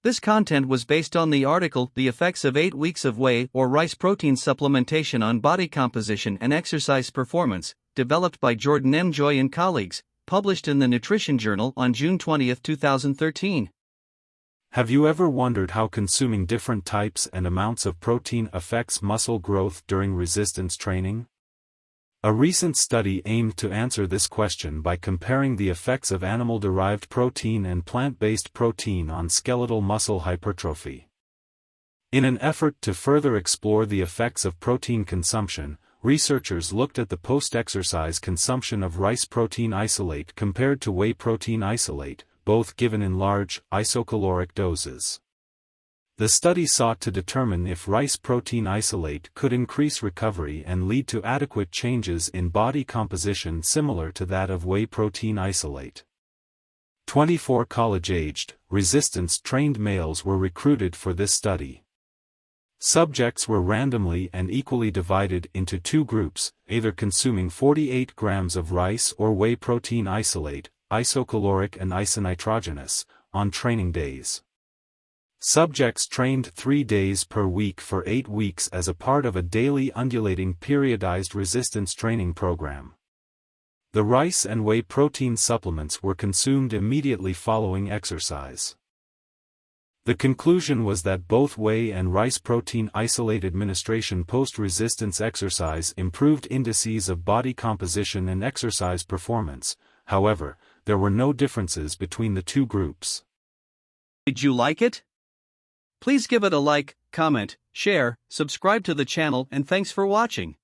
This content was based on the article The Effects of 8 Weeks of Whey or Rice Protein Supplementation on Body Composition and Exercise Performance, developed by Jordan M. Joy and colleagues, published in the Nutrition Journal on June 20, 2013. Have you ever wondered how consuming different types and amounts of protein affects muscle growth during resistance training? A recent study aimed to answer this question by comparing the effects of animal-derived protein and plant-based protein on skeletal muscle hypertrophy. In an effort to further explore the effects of protein consumption, researchers looked at the post-exercise consumption of rice protein isolate compared to whey protein isolate, both given in large, isocaloric doses. The study sought to determine if rice protein isolate could increase recovery and lead to adequate changes in body composition similar to that of whey protein isolate. 24 college-aged, resistance-trained males were recruited for this study. Subjects were randomly and equally divided into two groups, either consuming 48 grams of rice or whey protein isolate, isocaloric and isonitrogenous, on training days. Subjects trained 3 days per week for 8 weeks as a part of a daily undulating periodized resistance training program. The rice and whey protein supplements were consumed immediately following exercise. The conclusion was that both whey and rice protein isolate administration post-resistance exercise improved indices of body composition and exercise performance. However, there were no differences between the two groups. Did you like it? Please give it a like, comment, share, subscribe to the channel, and thanks for watching.